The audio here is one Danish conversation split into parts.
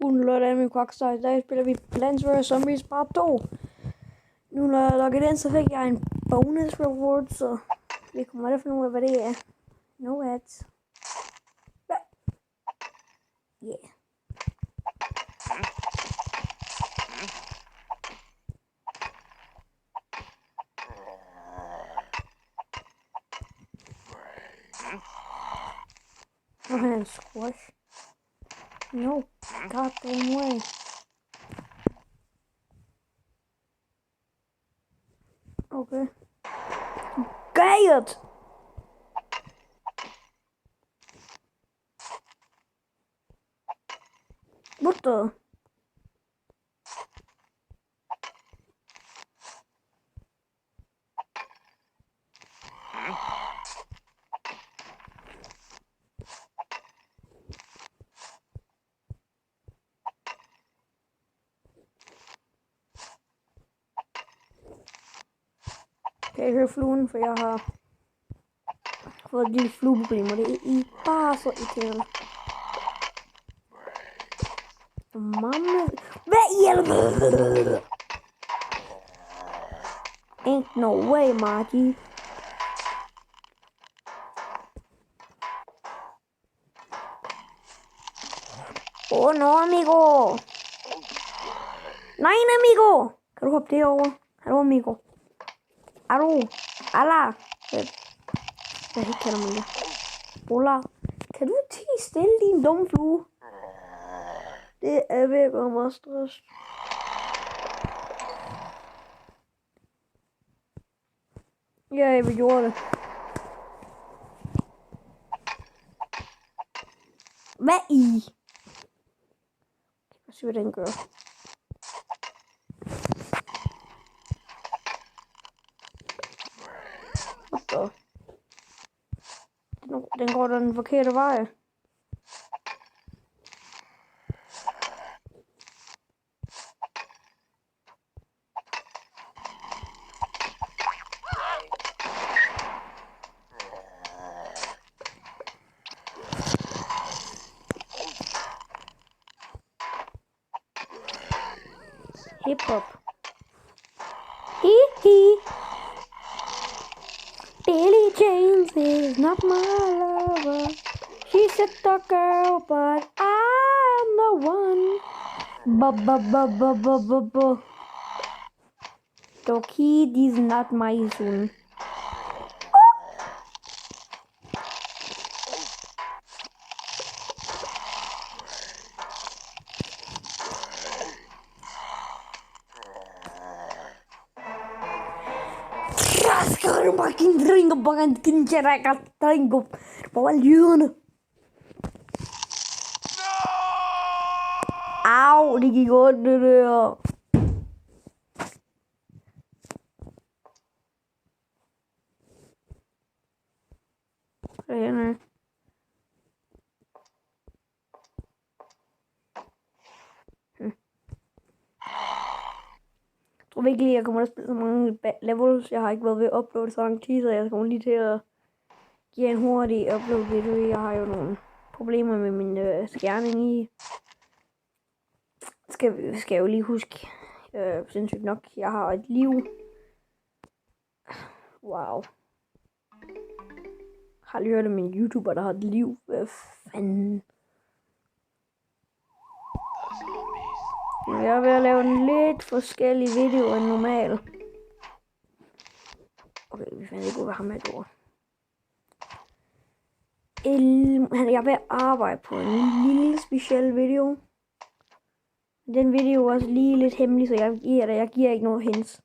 Guten Leute, mit Quackstar. I dag spiller vi Plants vs. Zombies Part 2. Nu når jeg logger den, så fik jeg en bonus reward, så vi kommer aldrig finde ud af, hvad det er. No ads. Yeah. Og han er en squash. No goddamn way. Okay. Gæret! What the? Kan jeg høre fluen, for jeg har fået et lille flueproblem, og det er bare så irriterende. Mamma, hvad i helvede? Ain't no way, Margie. Oh no, amigo. Nej, amigo. Kan du hoppe derover? Hallo, amigo. Hallo. Alla. Jeg ikke kalder mig det. Bola. Kan du tige stille, din dumme flue? Det er ved at gøre mig stress. Ja, vi gjorde det. Hvad i? Jeg skal se, hvad den gør. What the? Den går den forkerte vej. Hip hop. Hee. Billie Jean is not my lover. She's a the girl, but I'm the one. Doki is not my son. Sekarang makin ring banget kencerakan ringgup bawa lydene. Au, det gik ondt det der. Jeg tror virkelig, jeg kommer til at spille så mange levels. Jeg har ikke været ved at uploade så lang tid, så jeg kommer lige til at give en hurtig upload video. Jeg har jo nogle problemer med min skærning i. Skal jeg jo lige huske. Sindssygt nok. Jeg har et liv. Wow. Har lige hørt om en YouTuber, der har et liv. Hvad fanden? Jeg er ved at lave en lidt forskellig video end normal. Okay, vi fandt ikke ud af ham her gjorde. Jeg er ved at arbejde på en lille speciel video. Den video er også lige lidt hemmelig, så jeg giver ikke noget hints.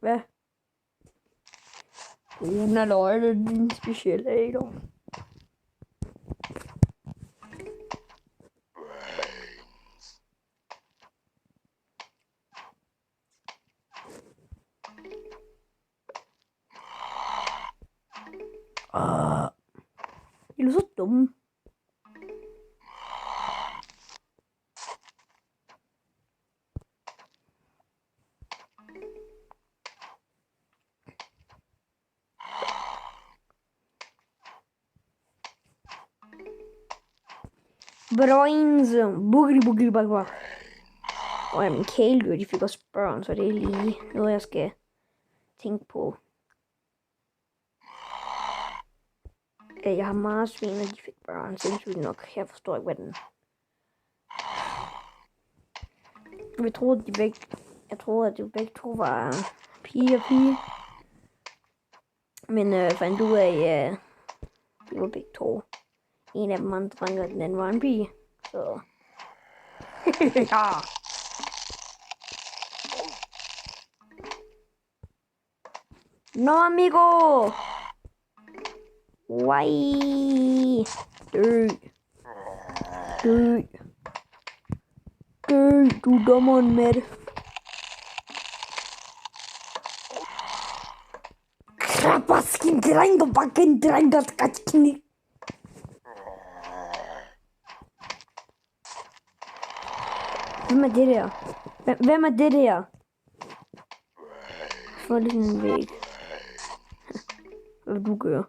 Hvad? Hun er løjlet din specielle æder. I er så dumme. Brains. Boogly boogly bagger. Og jamen, kæledyr, de fik også børn, så det er lige noget, jeg skal tænke på. Jeg har meget svin, og de fik børn. Sindssygt nok. Jeg forstår ikke, hvad den... Jeg troede, at de begge to var pige og pige. Men fandt ud af, at de var begge to. En af dem var en dreng, og den anden var en pige. Så... ja. No, amigo! Why? Dø. Dø. Dø, du er dummeren med det. Krabaskin dreng og bakken dreng og skatskni. Hvem er det der? Hvem er det der? Få lidt en væg. Hvad vil du gøre?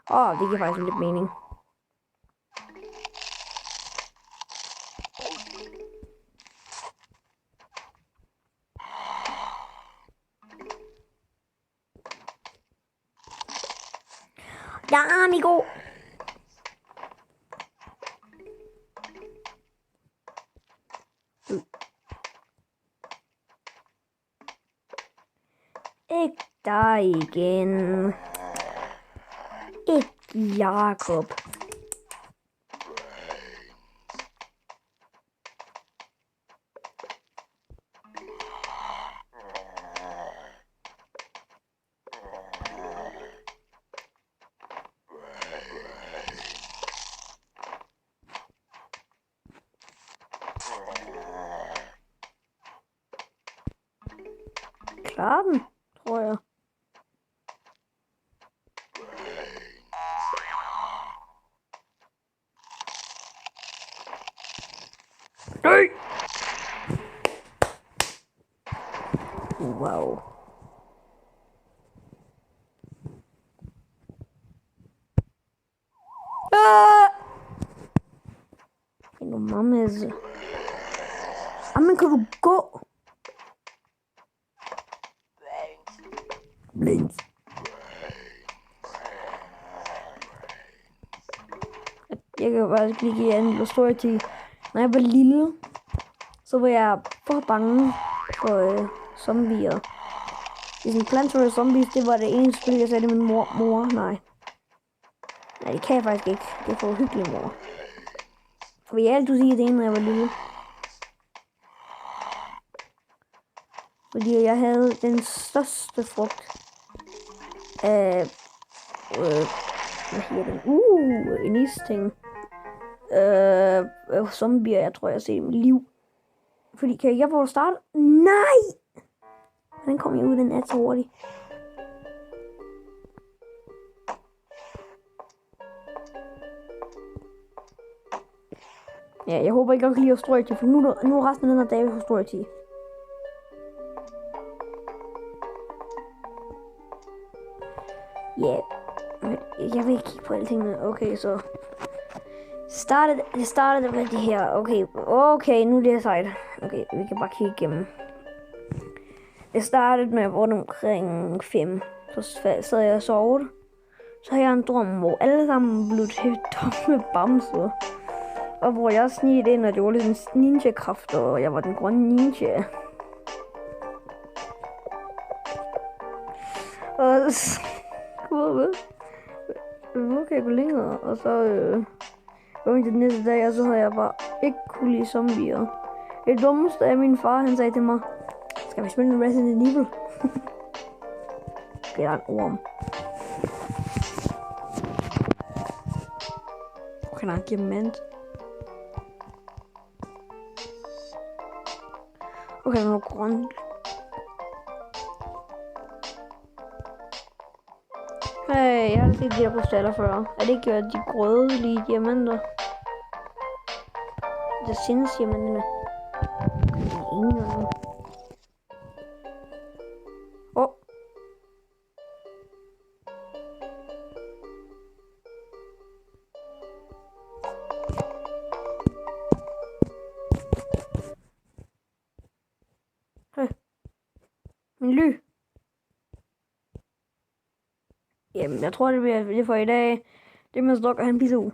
Det giver faktisk lidt mening. Ja, amigo! Ikke dig igen. Ikke Jakob. Klar den, tror jeg. Nej! Wow. Nu mammas. Jamen, kan du gå? Blink. Jeg kan faktisk lige give en story til. Når jeg var lille, så var jeg for bange for zombier. I sådan Plants vs. Zombies, det var det eneste spil, jeg sagde til min mor. Nej, det kan jeg faktisk ikke. Det er for uhyggeligt, mor. For jeg altid sige det, når jeg var lille. Fordi jeg havde den største frugt af... hvad hedder den? En isting. Zombier, jeg tror, jeg har set i mit liv. Fordi, kan jeg få starte? Nej! Hvordan kom jeg ud den nat så hurtigt? Ja, jeg håber ikke, jeg kan lide Story 10, for nu er resten af den her dag, vi får Story 10. Ja, jeg vil ikke kigge på alle tingene. Okay, så... Det startede med det her. Okay, nu er det sejt. Okay, vi kan bare kigge igennem. Det startede med rundt omkring 5. Så sad jeg og sovede. Så havde jeg en drøm, hvor alle sammen blev til tomme bamser. Og hvor jeg snigede ind, og det var lidt en ninja-kraft, og jeg var den grønne ninja. Og så... Nu kan jeg gå længere, og så... den næste dag, og så havde jeg bare ikke kunne lide zombier. Det dummeste af min far, han sagde til mig, skal vi spille Resident Evil? Okay, der er en orm. Okay, der er en diamant. Okay, der er noget grønt. Hey, jeg har set de her krystaller før. Er det ikke de grønlige diamanter? Det sindes diamanterne. Det er ingen af dem. Min ly. Jamen, jeg tror, det bliver det for i dag. Det med Stok og han pisser ud.